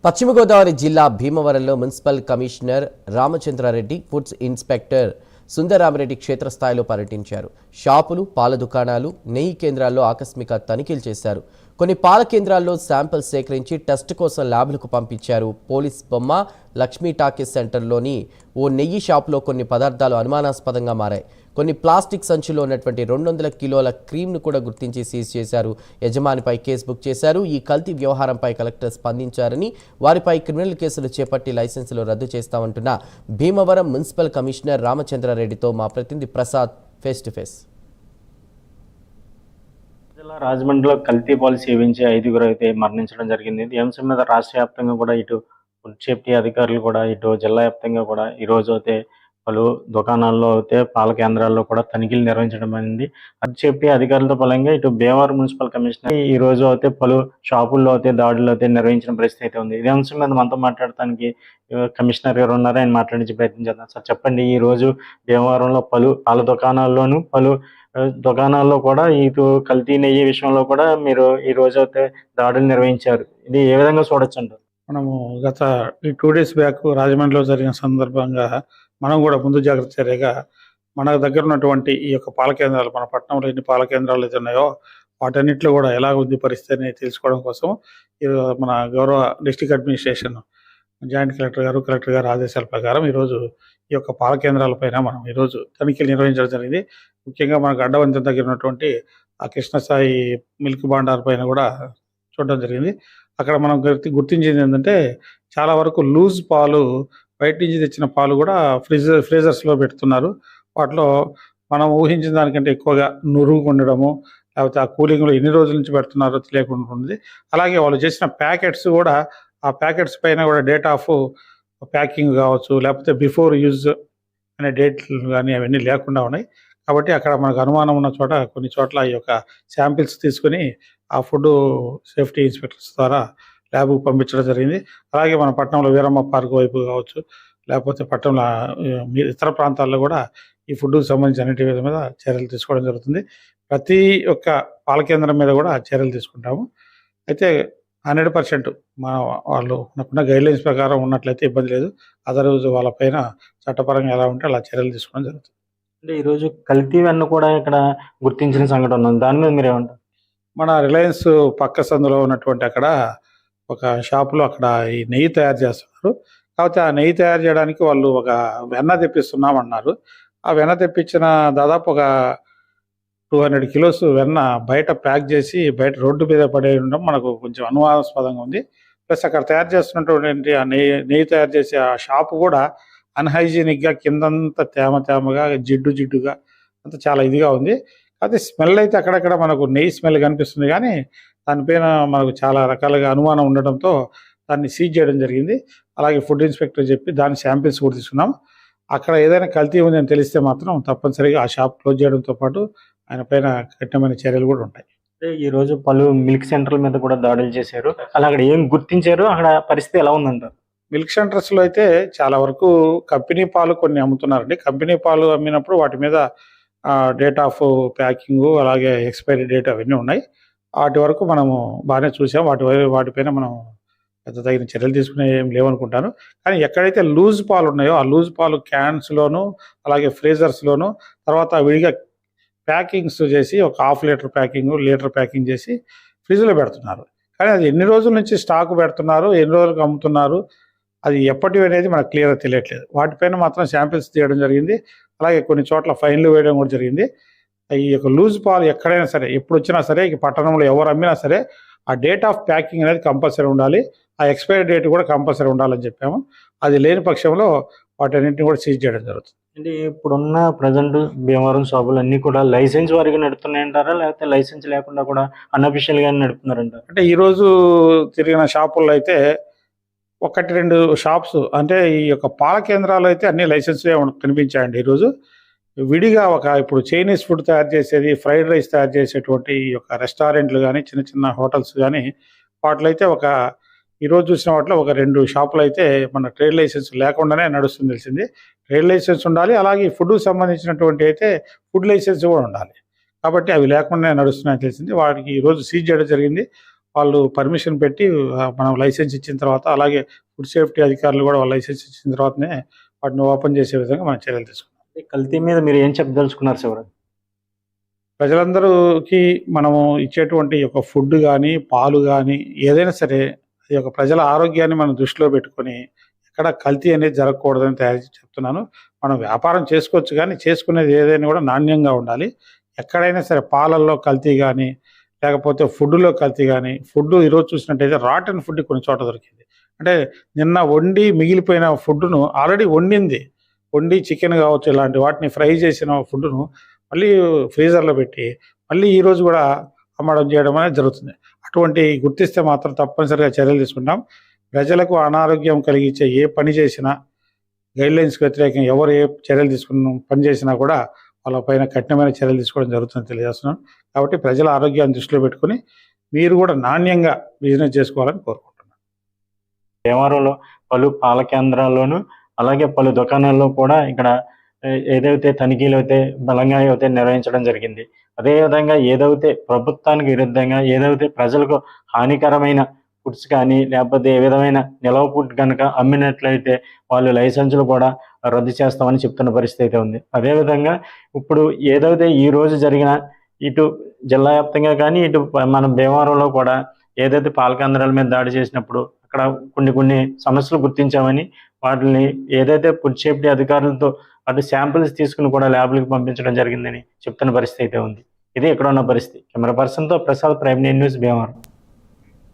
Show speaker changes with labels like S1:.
S1: పశ్చిమ గోదావరి జిల్లా భీమవరంలో municipal commissioner Ramachandra Reddy, foods inspector Sundararama Reddy క్షేత్రస్థాయిలో పర్యటించారు. షాపులు, పాల దుకాణాలు, నెయ్యి కేంద్రాల్లో ఆకస్మిక తనిఖీలు చేశారు. కొన్ని పాల కేంద్రాల్లో శాంపిల్స్ సేకరించి టెస్ట్ కోసం ల్యాబ్లకు పంపించారు. పోలీస్ బొమ్మ లక్ష్మీ టాకీస్ సెంటర్లోని ఓ నెయ్యి షాపులో కొన్ని పదార్థాలు అనుమానాస్పదంగా మారాయి. కొన్ని ప్లాస్టిక్ సంచులో ఉన్నటువంటి 200 కిలోల క్రీమ్ను కూడా గుర్తించి సీజ్ చేశారు. యజమానిపై కేసు బుక్ చేశారు. ఈ కల్తీ వ్యవహారంపై కలెక్టర్ స్పందించారని, వారిపై క్రిమినల్ కేసులు చేపట్టి లైసెన్సులు రద్దు చేస్తామంటున్న భీమవరం మున్సిపల్ కమిషనర్ రామచంద్రారెడ్డితో మా ప్రతినిధి ప్రసాద్ ఫేస్ టు ఫేస్.
S2: జిల్లా రాజమండ్రిలో కల్తీ పాలు సేవించి 5గురు అయితే మరణించడం జరిగింది. ఈ అంశం మీద రాష్ట్ర వ్యాప్తంగా కూడా ఇటు ఫుడ్ సేఫ్టీ అధికారులు కూడా ఇటు జిల్లా వ్యాప్తంగా కూడా ఈరోజు అయితే పలు దుకాణాల్లో అయితే పాల కేంద్రాల్లో కూడా తనిఖీలు నిర్వహించడం అయింది. ఫుడ్ సేఫ్టీ అధికారులతో ఫలంగా ఇటు భీమవరం మున్సిపల్ కమిషనర్ ఈ రోజు అయితే పలు షాపుల్లో అయితే దాడులు అయితే నిర్వహించిన పరిస్థితి అయితే ఉంది. ఇదే అంశం మీద మనతో మాట్లాడటానికి కమిషనర్ గారు ఉన్నారు. ఆయన మాట్లాడించే ప్రయత్నం చేద్దాం. సార్ చెప్పండి, ఈ రోజు భీమవరంలో పలు పాల దుకాణాల్లోనూ పలు దుకాణాల్లో కూడా ఇటు కల్తీ నెయ్యి విషయంలో కూడా మీరు ఈ రోజు అయితే దాడులు నిర్వహించారు. ఇది ఏ విధంగా చూడొచ్చు అంటారు?
S3: మనము గత 2 డేస్ బ్యాక్ రాజమండ్రిలో జరిగిన సందర్భంగా మనం కూడా ముందు జాగ్రత్త చర్యగా మన దగ్గర ఉన్నటువంటి ఈ యొక్క పాల కేంద్రాలు, మన పట్టణంలో ఎన్ని పాల కేంద్రాలు అయితే ఉన్నాయో వాటన్నిటిలో కూడా ఎలా ఉంది పరిస్థితి అని తెలుసుకోవడం కోసం మన గౌరవ డిస్ట్రిక్ట్ అడ్మినిస్ట్రేషన్ జాయింట్ కలెక్టర్ గారు ఆదేశాల ప్రకారం ఈరోజు ఈ యొక్క పాల కేంద్రాలపైన మనం ఈరోజు తనిఖీలు నిర్వహించడం జరిగింది. ముఖ్యంగా మనకు అడ్డవంతం దగ్గర ఉన్నటువంటి ఆ కృష్ణసాయి మిల్క్ భాండార్ పైన కూడా చూడడం జరిగింది. అక్కడ మనం గుర్తించింది ఏంటంటే చాలా వరకు లూజ్ పాలు, బయట నుంచి తెచ్చిన పాలు కూడా ఫ్రీజర్స్లో పెడుతున్నారు. వాటిలో మనం ఊహించిన దానికంటే ఎక్కువగా నురుగు ఉండడము, లేకపోతే ఆ కూలింగ్లో ఎన్ని రోజుల నుంచి పెడుతున్నారో తెలియకుండా ఉంది. అలాగే వాళ్ళు చేసిన ప్యాకెట్స్ కూడా, ఆ ప్యాకెట్స్ పైన కూడా డేట్ ఆఫ్ ప్యాకింగ్ కావచ్చు, లేకపోతే బిఫోర్ యూజ్ అనే డేట్లు కానీ అవన్నీ లేకుండా ఉన్నాయి. కాబట్టి అక్కడ మనకు అనుమానం ఉన్న చోట కొన్ని చోట్ల ఈ యొక్క శాంపిల్స్ తీసుకుని ఆ ఫుడ్ సేఫ్టీ ఇన్స్పెక్టర్స్ ద్వారా ల్యాబ్కు పంపించడం జరిగింది. అలాగే మన పట్టణంలో వీరమ్మ పార్క్ వైపు కావచ్చు, లేకపోతే పట్టణంలో ఇతర ప్రాంతాల్లో కూడా ఈ ఫుడ్కు సంబంధించి అన్నిటి మీద చర్యలు తీసుకోవడం జరుగుతుంది. ప్రతి ఒక్క పాల కేంద్రం మీద కూడా చర్యలు తీసుకుంటాము. అయితే 100% వాళ్ళు మనకున్న గైడ్లైన్స్ ప్రకారం ఉన్నట్లయితే ఇబ్బంది లేదు. అదర్వైజ్ వాళ్ళపైన చట్టపరంగా ఎలా ఉంటే అలా చర్యలు తీసుకోవడం జరుగుతుంది.
S2: అంటే ఈరోజు కల్తీ వెన్న కూడా ఇక్కడ గుర్తించిన సంఘటన ఉంది. దాని మీద మీరు ఏమంటారు?
S3: మన రిలయన్స్ పక్క సందులో ఉన్నటువంటి అక్కడ ఒక షాపులో అక్కడ ఈ నెయ్యి తయారు చేస్తున్నారు. కాకపోతే ఆ నెయ్యి తయారు చేయడానికి వాళ్ళు ఒక వెన్న తెప్పిస్తున్నామన్నారు. ఆ వెన్న తెప్పించిన దాదాపు ఒక 200 కిలోస్ వెన్న బయట ప్యాక్ చేసి బయట రోడ్డు మీద పడే ఉండడం మనకు కొంచెం అనుమానాస్పదంగా ఉంది. ప్లస్ అక్కడ తయారు చేస్తున్నటువంటి ఆ నెయ్యి తయారు చేసే ఆ షాపు కూడా అన్హైజీనిక్గా, కిందంతా తేమగా, జిడ్డుగా అంతా చాలా ఇదిగా ఉంది. అయితే స్మెల్ అయితే అక్కడక్కడ మనకు నెయ్యి స్మెల్ కనిపిస్తుంది, కానీ దానిపైన మనకు చాలా రకాలుగా అనుమానం ఉండడంతో దాన్ని సీజ్ చేయడం జరిగింది. అలాగే ఫుడ్ ఇన్స్పెక్టర్ చెప్పి దాని శాంపిల్స్ కూడా తీసుకున్నాం. అక్కడ ఏదైనా కల్తీ ఉందని తెలిస్తే మాత్రం తప్పనిసరిగా ఆ షాప్ క్లోజ్ చేయడంతో పాటు ఆయన పైన కఠినమైన చర్యలు కూడా ఉంటాయి.
S2: ఈ రోజు పలు మిల్క్ సెంటర్ల మీద కూడా దాడులు చేశారు. అలా అక్కడ ఏం గుర్తించారు? అక్కడ పరిస్థితి ఎలా ఉందంటారు?
S3: మిల్క్ సెంటర్స్లో అయితే చాలా వరకు కంపెనీ పాలు కొన్ని అమ్ముతున్నారండి. కంపెనీ పాలు అమ్మినప్పుడు వాటి మీద డేట్ ఆఫ్ ప్యాకింగ్, అలాగే ఎక్స్పైరీ డేట్ అవన్నీ ఉన్నాయి. వాటి వరకు మనము బాగానే చూసాం. వాటిపైన మనం పెద్ద తగిన చర్యలు తీసుకునే ఏం లేవనుకుంటాను. కానీ ఎక్కడైతే లూజ్ పాలు ఉన్నాయో ఆ లూజ్ పాలు క్యాన్స్లోను, అలాగే ఫ్రీజర్స్లోను, తర్వాత విడిగా ప్యాకింగ్స్ చేసి ఒక 1/2 లీటర్ ప్యాకింగ్, లీటర్ ప్యాకింగ్ చేసి ఫ్రిడ్జ్లో పెడుతున్నారు. కానీ అది ఎన్ని రోజుల నుంచి స్టాక్ పెడుతున్నారు, ఎన్ని రోజులకు అమ్ముతున్నారు, అది ఎప్పటివి అనేది మనకు క్లియర్గా తెలియట్లేదు. వాటిపైన మాత్రం శాంపిల్స్ తీయడం జరిగింది. అలాగే కొన్ని చోట్ల ఫైన్లు వేయడం కూడా జరిగింది. ఈ యొక్క లూజ్ పాలు ఎక్కడైనా సరే, ఎప్పుడు వచ్చినా సరే, ఈ పట్టణంలో ఎవరు అమ్మినా సరే ఆ డేట్ ఆఫ్ ప్యాకింగ్ అనేది కంపల్సరీ ఉండాలి. ఆ ఎక్స్పైరీ డేట్ కూడా కంపల్సరీ ఉండాలని చెప్పాము. అది లేని పక్షంలో వాటన్నింటిని కూడా సీజ్ చేయడం జరుగుతుంది.
S2: అంటే ఇప్పుడున్న ప్రజెంట్ భీమవరం షాపులు అన్నీ కూడా లైసెన్స్ వారిగా నడుపుతున్నాయంటారా, లేకపోతే లైసెన్స్ లేకుండా కూడా అన్అఫిషియల్గా నడుపుతున్నారంటారా?
S3: అంటే ఈరోజు తిరిగిన షాపుల్లో అయితే 1-2 షాప్స్, అంటే ఈ యొక్క పాల కేంద్రాలు అయితే అన్ని లైసెన్స్లే కనిపించాయండి. ఈరోజు విడిగా ఇప్పుడు చైనీస్ ఫుడ్ తయారు చేసేది, ఫ్రైడ్ రైస్ తయారు చేసేటువంటి ఈ యొక్క రెస్టారెంట్లు కానీ, చిన్న హోటల్స్ కానీ, వాటిలో అయితే ఈరోజు చూసిన వాటిలో 2 షాపులు అయితే మన ట్రేడ్ లైసెన్స్ లేకుండానే నడుస్తుంది తెలిసింది. ట్రేడ్ లైసెన్స్ ఉండాలి, అలాగే ఫుడ్కు సంబంధించినటువంటి అయితే ఫుడ్ లైసెన్స్ కూడా ఉండాలి. కాబట్టి అవి లేకుండానే నడుస్తున్నాయని తెలిసింది. వాటికి ఈరోజు సీజ్ చేయడం జరిగింది. వాళ్ళు పర్మిషన్ పెట్టి మనం లైసెన్స్ ఇచ్చిన తర్వాత, అలాగే ఫుడ్ సేఫ్టీ అధికారులు కూడా వాళ్ళ లైసెన్స్ ఇచ్చిన తర్వాతనే వాటిని ఓపెన్ చేసే విధంగా మనం చర్యలు తీసుకున్నాం.
S2: ఈ కల్తీ మీద మీరు ఏం చెప్పదలుచుకున్నారు శివరాజ్?
S3: ప్రజలందరికీ మనము ఇచ్చేటువంటి ఒక ఫుడ్ కానీ, పాలు కానీ ఏదైనా సరే ఈ యొక్క ప్రజల ఆరోగ్యాన్ని మనం దృష్టిలో పెట్టుకొని ఎక్కడ కల్తీ అనేది జరగకూడదని తయారు చెప్తున్నాను. మనం వ్యాపారం చేసుకోవచ్చు కానీ చేసుకునేది ఏదైనా కూడా నాణ్యంగా ఉండాలి. ఎక్కడైనా సరే పాలల్లో కల్తీ కానీ, లేకపోతే ఫుడ్‌లో కల్తీ కానీ, ఫుడ్ ఈరోజు చూసినట్టయితే రాటన్ ఫుడ్ కొన్ని చోట్ల దొరికింది. అంటే నిన్న వండి మిగిలిపోయిన ఫుడ్‌ను ఆల్రెడీ వండి చికెన్ కావచ్చు ఇలాంటి వాటిని ఫ్రై చేసిన ఫుడ్‌ను మళ్ళీ ఫ్రీజర్‌లో పెట్టి మళ్ళీ ఈరోజు కూడా అమ్మడం చేయడం అనేది జరుగుతుంది. అటువంటి గుర్తిస్తే మాత్రం తప్పనిసరిగా చర్యలు తీసుకుంటాం. ప్రజలకు అనారోగ్యం కలిగించే ఏ పని చేసినా గైడ్‌లైన్స్‌కి వ్యతిరేకంగా ఎవరు ఏ చర్యలు తీసుకున్న పని చేసినా కూడా వాళ్ళ పైన కఠినమైన చర్యలు తీసుకోవడం జరుగుతుందని తెలియజేస్తున్నాను. కాబట్టి ప్రజల ఆరోగ్యాన్ని దృష్టిలో పెట్టుకొని మీరు కూడా నాణ్యంగా బిజినెస్ చేసుకోవాలని కోరుకుంటున్నాను.
S2: భీమవరంలో పలు పాల కేంద్రాల్లోనూ అలాగే పలు దుకాణాల్లో కూడా ఇక్కడ ఏదైతే తనిఖీలు అయితే బలంగా అయితే నిర్వహించడం జరిగింది. అదేవిధంగా ఏదైతే ప్రభుత్వానికి విరుద్ధంగా ఏదైతే ప్రజలకు హానికరమైన ఫుడ్స్ కానీ లేకపోతే ఏ విధమైన నిలవ ఫుడ్ కనుక అమ్మినట్లయితే వాళ్ళు లైసెన్సులు కూడా రద్దు చేస్తామని చెప్తున్న పరిస్థితి అయితే ఉంది. అదేవిధంగా ఇప్పుడు ఏదైతే ఈ రోజు జరిగిన ఇటు జిల్లా వ్యాప్తంగా కానీ ఇటు మన భీమవరంలో కూడా ఏదైతే పాల కేంద్రాల మీద దాడి చేసినప్పుడు అక్కడ కొన్ని సమస్యలు గుర్తించామని వాటిని ఏదైతే ఫుడ్ సేఫ్టీ అధికారులతో అటు శాంపిల్స్ తీసుకుని కూడా ల్యాబ్లకు పంపించడం జరిగిందని చెప్తున్న పరిస్థితి అయితే ఉంది. ఇది ఇక్కడ ఉన్న పరిస్థితి. కెమెరా పర్సన్తో ప్రసాద్, ప్రైమ్9 న్యూస్, భీమవరం.